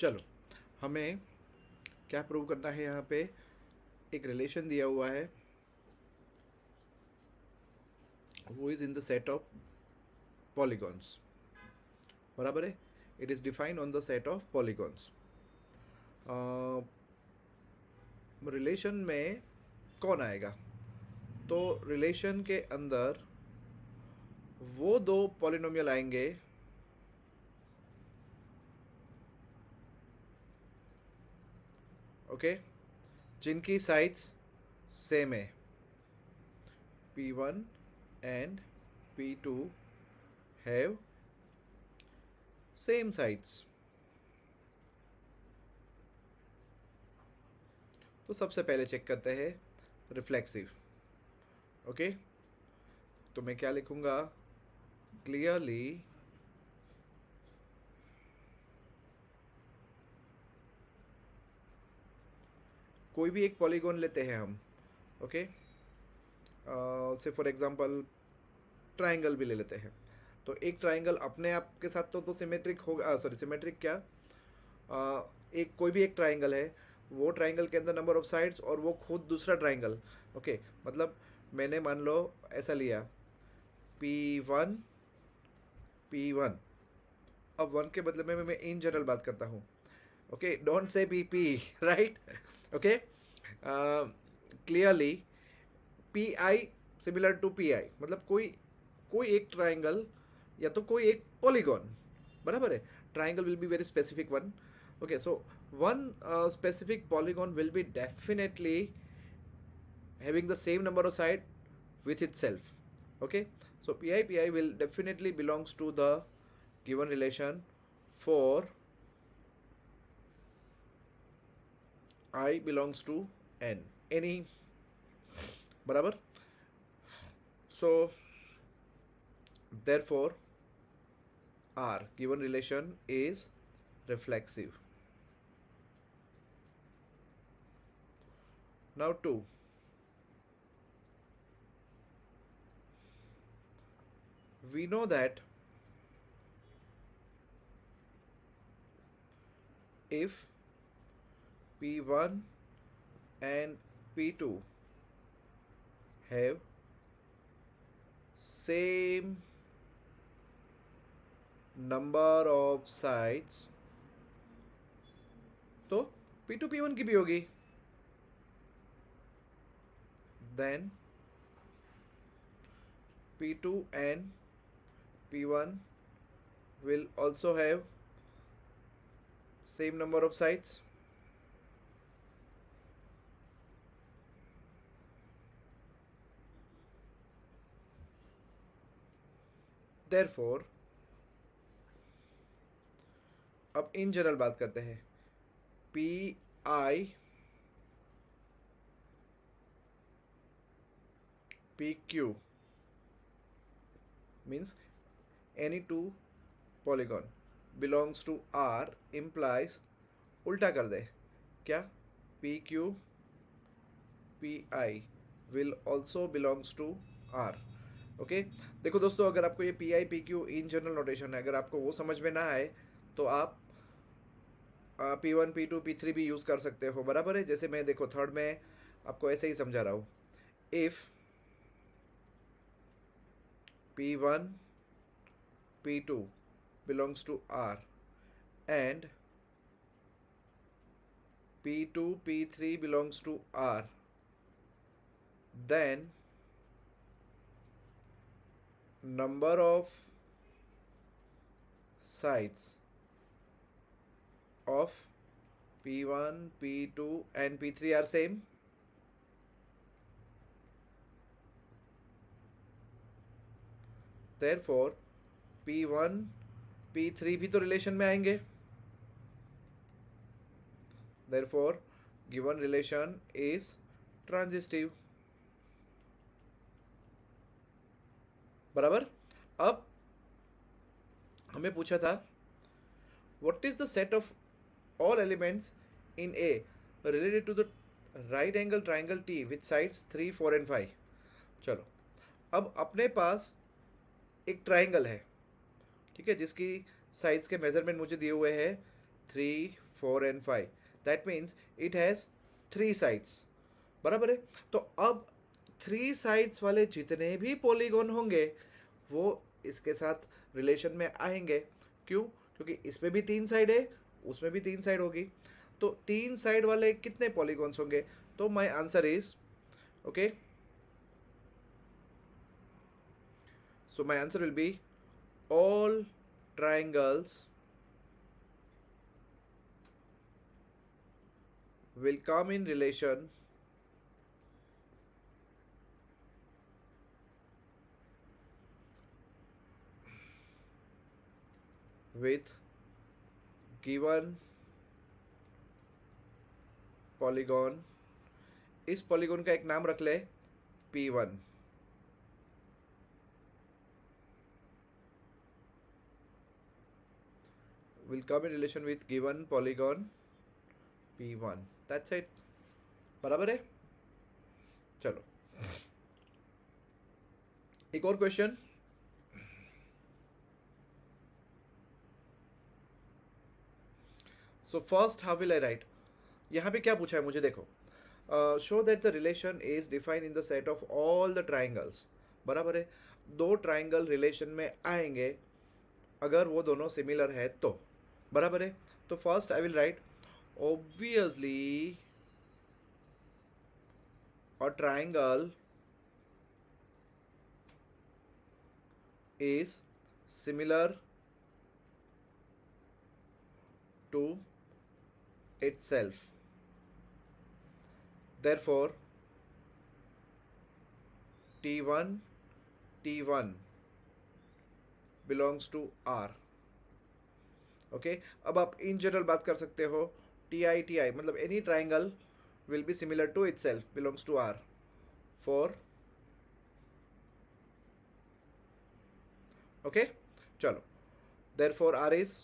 चलो, हमें क्या प्रूव करना है। यहाँ पे एक रिलेशन दिया हुआ है, वो is in the set of polygons, बराबर है। It is defined on the set of polygons. Relation में कौन आएगा? तो रिलेशन के अंदर वो दो पॉलिनोमियल आएंगे ओके, जिनकी साइड्स सेम है। P1 and P2 have same sides। तो सबसे पहले चेक करते हैं रिफ्लेक्सिव। ओके, तो मैं क्या लिखूंगा? क्लियरली कोई भी एक पॉलीगॉन लेते हैं हम। ओके, से फॉर एग्जांपल ट्रायंगल भी ले लेते हैं। तो एक ट्रायंगल अपने आप के साथ तो सिमेट्रिक होगा, सॉरी सिमेट्रिक क्या, एक कोई भी एक ट्रायंगल है, वो ट्रायंगल के अंदर नंबर ऑफ साइड्स और वो खुद दूसरा ट्रायंगल। ओके, मतलब मैंने मान लो ऐसा लिया P1 P1। अब 1 के बदले में मैं इन जनरल बात करता हूँ। Okay, don't say PP, right? Okay, clearly PI similar to PI, मतलब कोई कोई एक ट्रायंगल या तो कोई एक पॉलीगॉन, बराबर है। Triangle will be very specific one. Okay, so one specific polygon will be definitely having the same number of side with itself। okay, so PI will definitely belongs to the given relation for I belongs to N, any, बराबर। so therefore R given relation is reflexive। now 2, we know that if P1 and P2 have same number of sides, तो P2 P1 की भी होगी। then P2 and P1 will also have same number of sides। therefore अब in general बात करते हैं। PI PQ means any two polygon belongs to R implies, उल्टा कर दे क्या, PQ PI will also belongs to R। Okay, देखो दोस्तों, अगर आपको ये PI PQ in general notation है, अगर आपको वो समझ में ना आए तो आप P1 P2 P3 भी यूज़ कर सकते हो, बराबर है। जैसे मैं देखो थर्ड में आपको ऐसे ही समझा रहा हूँ। If P1 P2 belongs to R and P2 P3 belongs to R, then number of sides of P1 P2 and P3 are same। therefore P1 P3 भी तो रिलेशन में आएंगे। therefore given relation is transitive, बराबर। अब हमें पूछा था what is the set of all elements in A related to the right angle triangle T with sides 3 4 and 5। चलो, अब अपने पास एक ट्राइंगल है, ठीक है, जिसकी साइड्स के मेजरमेंट मुझे दिए हुए हैं 3 4 and 5, that means it has 3 sides, बराबर है। तो अब 3 साइड्स वाले जितने भी पॉलीगॉन होंगे वो इसके साथ रिलेशन में आएंगे। क्यों? क्योंकि इसमें भी 3 साइड है, उसमें भी 3 साइड होगी। तो 3 साइड वाले कितने पॉलीगॉन्स होंगे? तो my answer is, okay, so my answer will be all triangles will come in relation with given polygon। इस पॉलीगॉन का एक नाम रख ले P1। will come in relation with given polygon P1, that's it, बराबर है। चलो एक और question. So first how will I right, यहाँ पे क्या पूछा है मुझे, देखो, show that the relation is defined in the set of all the triangles, बराबर है। दो ट्राइंगल रिलेशन में आएंगे अगर वो दोनों सिमिलर है तो, बराबर है। तो first I will write obviously a triangle is similar to itself, therefore T1 T1 belongs to R, okay. अब आप इन जनरल बात कर सकते हो, TI TI मतलब any triangle will be similar to itself belongs to R for, okay, चलो, therefore R is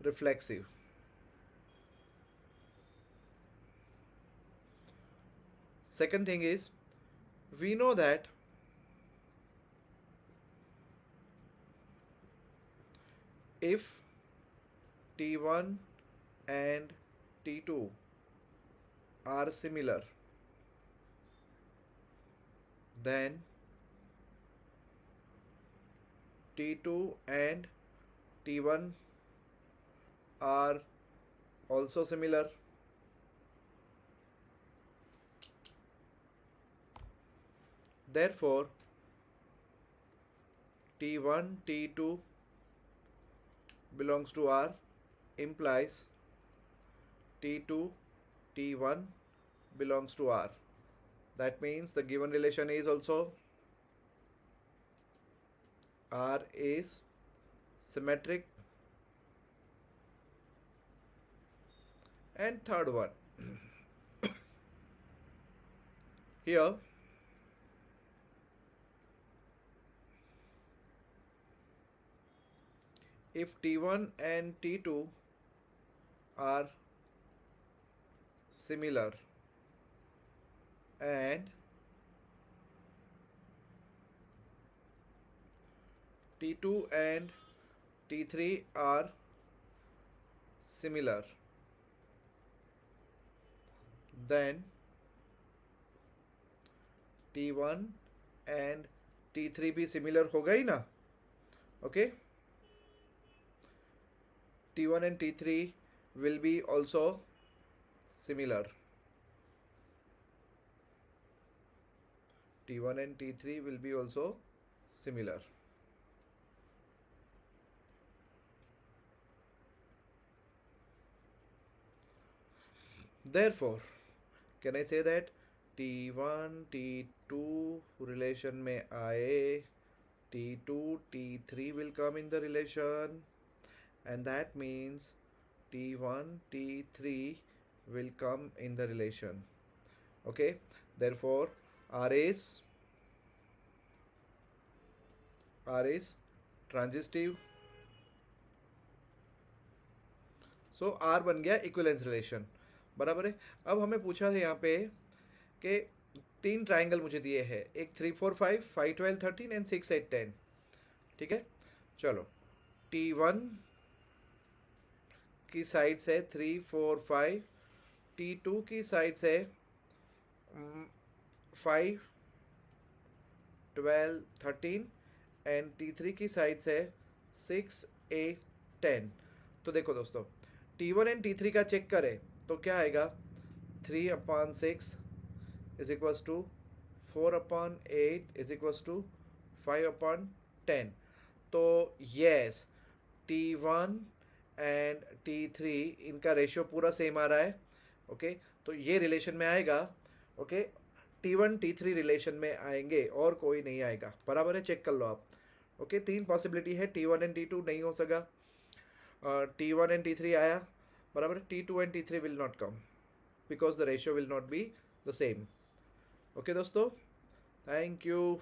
reflexive। Second thing is, we know that if T1 and T2 are similar, then T2 and T1 are also similar, therefore T1 T2 belongs to R implies T2 T1 belongs to R. That means the given relation is also R is symmetric. And third one, here if T1 and T2 are similar and T2 and T3 are similar, then T1 and T3 भी similar होगा ही ना, okay? T1 and T3 will be also similar. T1 and T3 will be also similar. Therefore, can I say that T1 T2 relation में आए, T2 T3 will come in the relation, and that means T1 T3 will come in the relation, okay? Therefore R is transitive, so R बन गया equivalence relation, बराबर है। अब हमें पूछा है यहाँ पे कि 3 ट्राइंगल मुझे दिए हैं, एक 3 4 5 5 12 13 एंड 6 8 10, ठीक है। चलो T1 की साइड्स है 3 4 5, T2 की साइड्स है 5 12 13 एंड T3 की साइड्स है 6 8 10। तो देखो दोस्तों, T1 एंड T3 का चेक करें तो क्या आएगा, 3/6 is equals to 4/8 is equals to 5/10। तो यस, T1 एंड T3 इनका रेशियो पूरा सेम आ रहा है। ओके, तो ये रिलेशन में आएगा। ओके, T1 T3 रिलेशन में आएंगे और कोई नहीं आएगा, बराबर है, चेक कर लो आप। ओके, तीन पॉसिबिलिटी है, T1 एंड T2 नहीं हो सका, T1 एंड T3 आया, बराबर है, T2 and T3 will not come because the ratio will not be the same. Okay दोस्तों, थैंक यू।